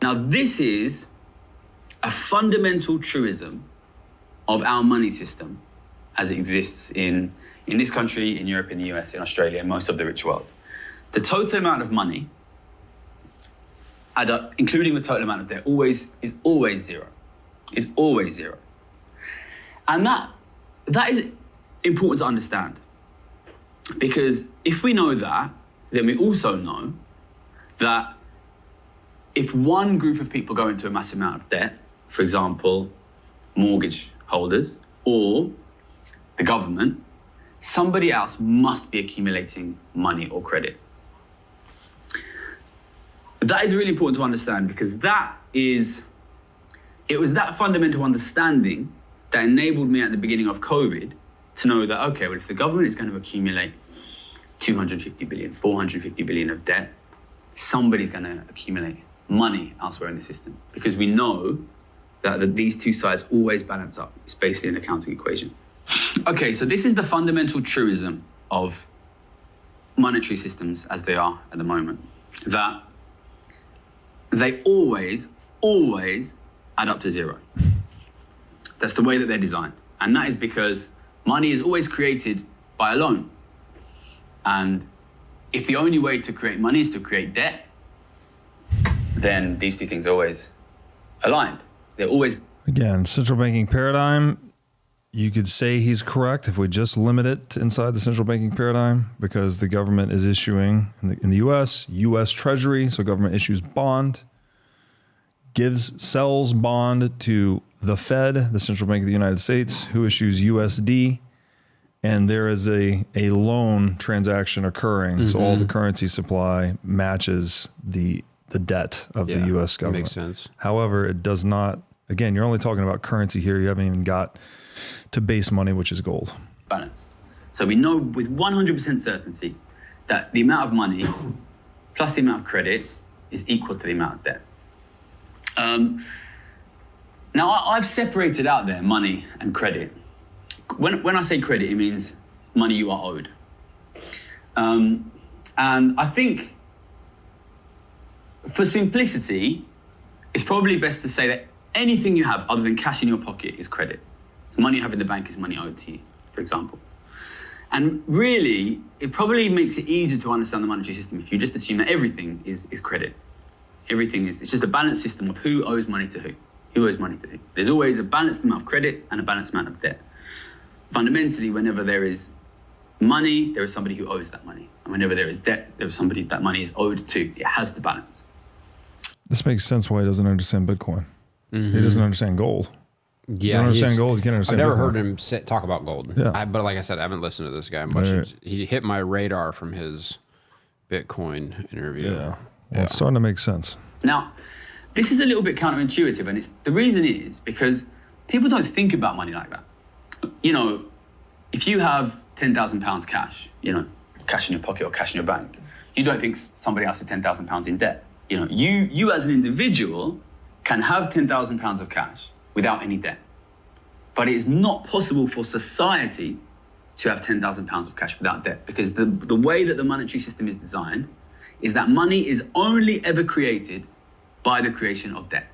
Now, this is a fundamental truism of our money system as it exists in this country, in Europe, in the US, in Australia, and most of the rich world. The total amount of money, including the total amount of debt, is always zero. It's always zero. And that is important to understand. Because if we know that, then we also know that if one group of people go into a massive amount of debt, for example, mortgage holders or the government, somebody else must be accumulating money or credit. That is really important to understand because it was that fundamental understanding that enabled me at the beginning of COVID to know that, okay, well, if the government is going to accumulate 250 billion, 450 billion of debt, somebody's going to accumulate money elsewhere in the system because we know that these two sides always balance up. It's basically an accounting equation. Okay, so this is the fundamental truism of monetary systems as they are at the moment, that they always add up to zero. That's the way that they're designed. And that is because money is always created by a loan. And if the only way to create money is to create debt, then these two things are always aligned. They're always... Again, central banking paradigm, you could say he's correct if we just limit it to inside the central banking paradigm because the government is issuing, in the U.S. Treasury, so government issues bond, sells bond to the Fed, the central bank of the United States, who issues USD, and there is a loan transaction occurring. Mm-hmm. So all the currency supply matches the debt of the U.S. government. Makes sense. However, it does not, again, you're only talking about currency here. You haven't even got to base money, which is gold. Balanced. So we know with 100% certainty that the amount of money plus the amount of credit is equal to the amount of debt. Now, I've separated out there money and credit. When I say credit, it means money you are owed. And I think for simplicity, it's probably best to say that anything you have other than cash in your pocket is credit. So money you have in the bank is money owed to you, for example. And really, it probably makes it easier to understand the monetary system if you just assume that everything is credit. It's just a balanced system of who owes money to who. Who owes money to who. There's always a balanced amount of credit and a balanced amount of debt. Fundamentally, whenever there is money, there is somebody who owes that money. And whenever there is debt, there is somebody that money is owed to. It has to balance. This makes sense why he doesn't understand Bitcoin. Mm-hmm. He doesn't understand gold. Yeah, you don't understand gold, you can't understand I've never Bitcoin. heard him talk about gold. Yeah. But like I said, I haven't listened to this guy much. Right. He hit my radar from his Bitcoin interview. Yeah, well, it's starting to make sense. Now, this is a little bit counterintuitive, and the reason is because people don't think about money like that. You know, if you have £10,000 cash, cash in your pocket or cash in your bank, you don't think somebody else has £10,000 in debt. You as an individual can have £10,000 of cash without any debt. But it is not possible for society to have £10,000 of cash without debt because the way that the monetary system is designed is that money is only ever created by the creation of debt.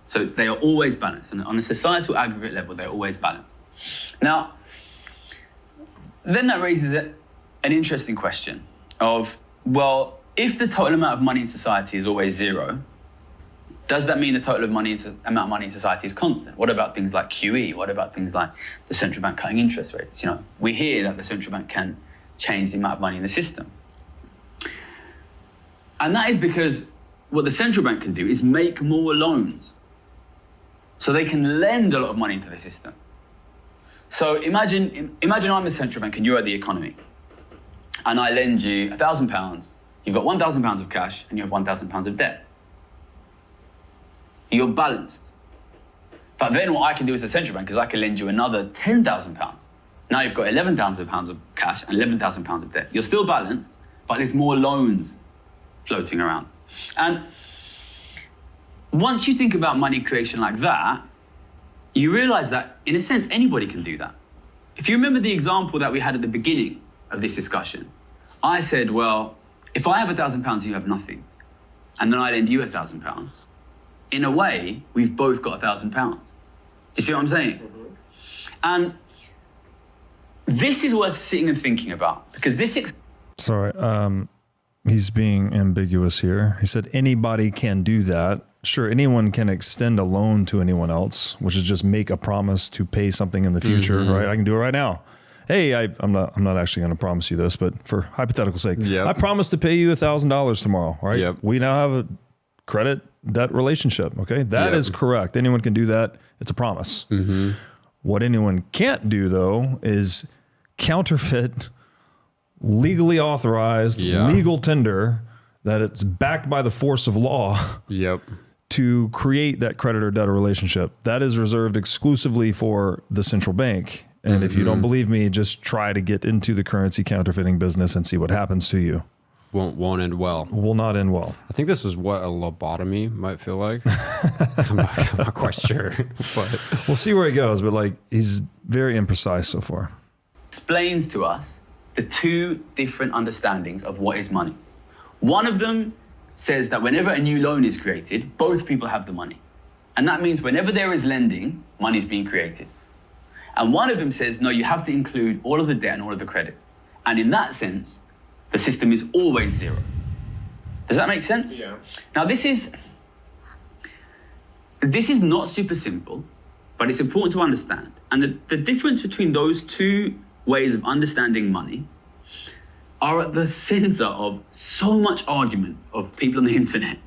So they are always balanced. And on a societal aggregate level, they're always balanced. Now, then that raises an interesting question of, well, if the total amount of money in society is always zero, does that mean the total amount of money in society is constant? What about things like QE? What about things like the central bank cutting interest rates? We hear that the central bank can change the amount of money in the system. And that is because what the central bank can do is make more loans. So they can lend a lot of money into the system. So imagine I'm the central bank and you are the economy. And I lend you £1,000. You've got £1,000 of cash and you have £1,000 of debt. You're balanced. But then what I can do as a central bank is I can lend you another £10,000. Now you've got £11,000 of cash and £11,000 of debt. You're still balanced, but there's more loans floating around. And once you think about money creation like that, you realize that, in a sense, anybody can do that. If you remember the example that we had at the beginning of this discussion, I said, well, if I have £1,000 and you have nothing, and then I lend you £1,000, in a way, we've both got £1,000. Do you see what I'm saying? And this is worth sitting and thinking about, because this... Sorry, he's being ambiguous here. He said anybody can do that. Sure, anyone can extend a loan to anyone else, which is just make a promise to pay something in the future, right? I can do it right now. Hey, I'm not actually going to promise you this, but for hypothetical sake, I promise to pay you $1,000 tomorrow, right? We now have a credit debt relationship, okay? That is correct. Anyone can do that. It's a promise. What anyone can't do, though, is counterfeit, legally authorized, legal tender that it's backed by the force of law to create that creditor-debtor relationship. That is reserved exclusively for the central bank. And if you don't believe me, just try to get into the currency counterfeiting business and see what happens to you. Won't end well. Will not end well. I think this is what a lobotomy might feel like. I'm not quite sure. But we'll see where he goes, but like he's very imprecise so far. Explains to us the two different understandings of what is money. One of them says that whenever a new loan is created, both people have the money. And that means whenever there is lending, money is being created. And one of them says, no, you have to include all of the debt and all of the credit. And in that sense, the system is always zero. Does that make sense? Yeah. Now, this is not super simple, but it's important to understand. And the difference between those two ways of understanding money are at the center of so much argument of people on the internet.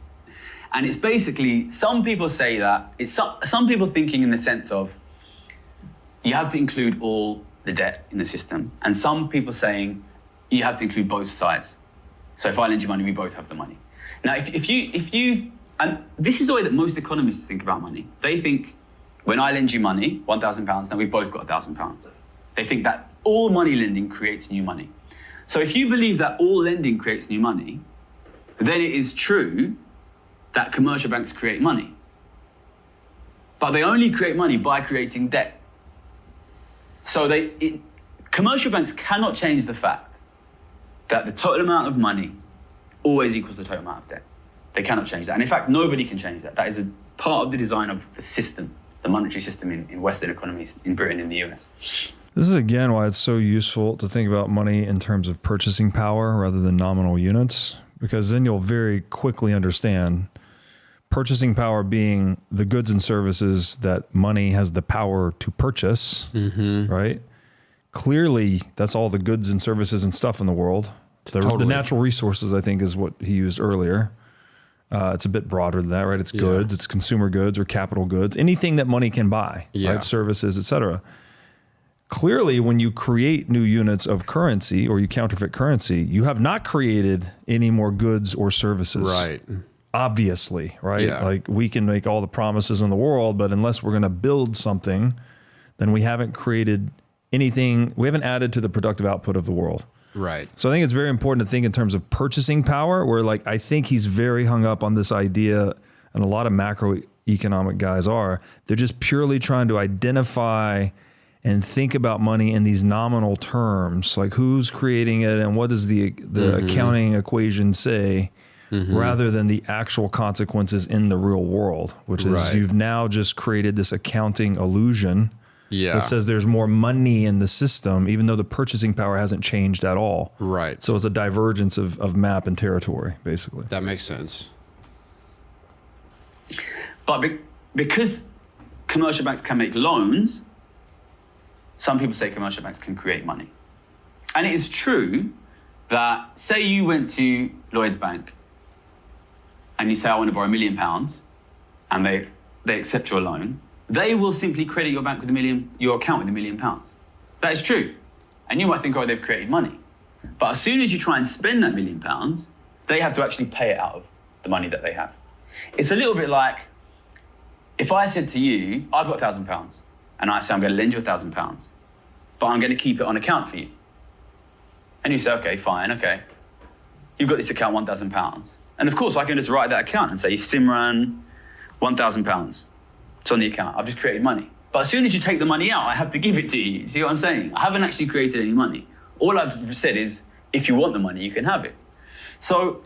And it's basically, some people say that, it's some people thinking in the sense of, you have to include all the debt in the system. And some people saying, you have to include both sides. So if I lend you money, we both have the money. Now, if you, and this is the way that most economists think about money. They think, when I lend you money, £1,000, now we've both got £1,000. They think that all money lending creates new money. So if you believe that all lending creates new money, then it is true that commercial banks create money. But they only create money by creating debt. So commercial banks cannot change the fact that the total amount of money always equals the total amount of debt. They cannot change that. And in fact, nobody can change that. That is a part of the design of the system, the monetary system in Western economies, in Britain, in the US. This is again why it's so useful to think about money in terms of purchasing power rather than nominal units, because then you'll very quickly understand purchasing power being the goods and services that money has the power to purchase, right? Clearly, that's all the goods and services and stuff in the world. The natural resources, I think, is what he used earlier. It's a bit broader than that, right? It's goods, it's consumer goods or capital goods, anything that money can buy, right? Services, et cetera. Clearly, when you create new units of currency or you counterfeit currency, you have not created any more goods or services. Right. Obviously, right? Like we can make all the promises in the world, but unless we're going to build something, then we haven't created anything. We haven't added to the productive output of the world. Right. So I think it's very important to think in terms of purchasing power, where like I think he's very hung up on this idea, and a lot of macroeconomic guys are. They're just purely trying to identify and think about money in these nominal terms, like who's creating it and what does the accounting equation say, rather than the actual consequences in the real world, which is you've now just created this accounting illusion that says there's more money in the system, even though the purchasing power hasn't changed at all. Right. So it's a divergence of map and territory, basically. That makes sense. But because commercial banks can make loans, some people say commercial banks can create money. And it is true that, say you went to Lloyds Bank and you say, I want to borrow £1 million, and they accept your loan, they will simply credit your bank with your account with £1 million. That is true. And you might think, oh, they've created money. But as soon as you try and spend that £1 million, they have to actually pay it out of the money that they have. It's a little bit like if I said to you, I've got £1,000, and I say, I'm going to lend you £1,000, but I'm going to keep it on account for you. And you say, okay, fine, okay. You've got this account, £1,000. And of course, I can just write that account and say, Simran, £1,000. It's on the account. I've just created money. But as soon as you take the money out, I have to give it to you. You see what I'm saying? I haven't actually created any money. All I've said is, if you want the money, you can have it. So...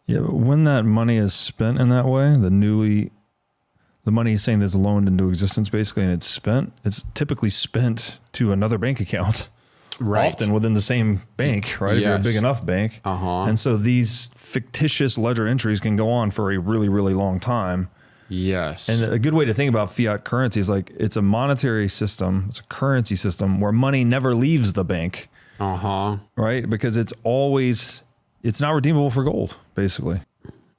Yeah, but when that money is spent in that way, the money he's saying that's loaned into existence basically, and it's spent, it's typically spent to another bank account. Right. Often within the same bank, right? If you're a big enough bank. And so these fictitious ledger entries can go on for a really, really long time. Yes. And a good way to think about fiat currency is like it's a monetary system, it's a currency system where money never leaves the bank. Right? Because it's not redeemable for gold, basically.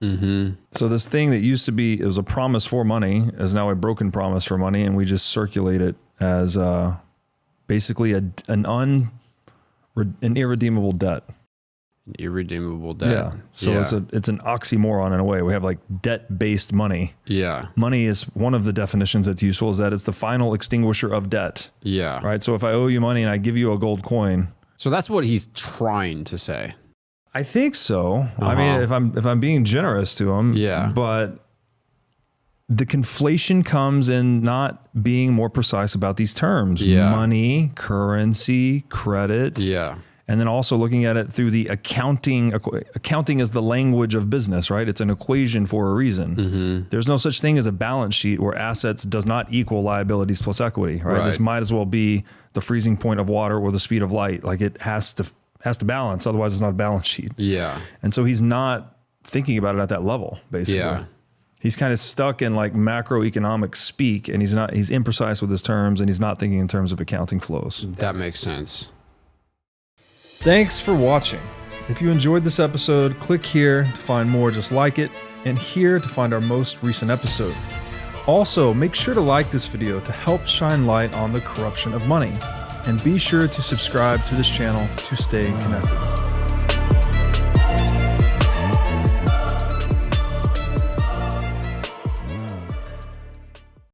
So this thing that used to be, it was a promise for money, is now a broken promise for money, and we just circulate it as basically an irredeemable debt. Irredeemable debt. Yeah. So it's an oxymoron in a way. We have like debt-based money. Yeah. Money is one of the definitions that's useful, is that it's the final extinguisher of debt. Yeah. Right. So if I owe you money and I give you a gold coin. So that's what he's trying to say. I think so. I mean, if I'm being generous to him. Yeah. But the conflation comes in not being more precise about these terms. Yeah. Money, currency, credit. Yeah. And then also looking at it through the accounting. Accounting is the language of business, right? It's an equation for a reason. There's no such thing as a balance sheet where assets does not equal liabilities plus equity, right? This might as well be the freezing point of water or the speed of light. Like it has to balance, otherwise it's not a balance sheet. Yeah. And so he's not thinking about it at that level, basically. Yeah. He's kind of stuck in like macroeconomic speak, and he's imprecise with his terms, and he's not thinking in terms of accounting flows. That makes sense. Thanks for watching. If you enjoyed this episode, click here to find more just like it, and here to find our most recent episode. Also, make sure to like this video to help shine light on the corruption of money, and be sure to subscribe to this channel to stay connected.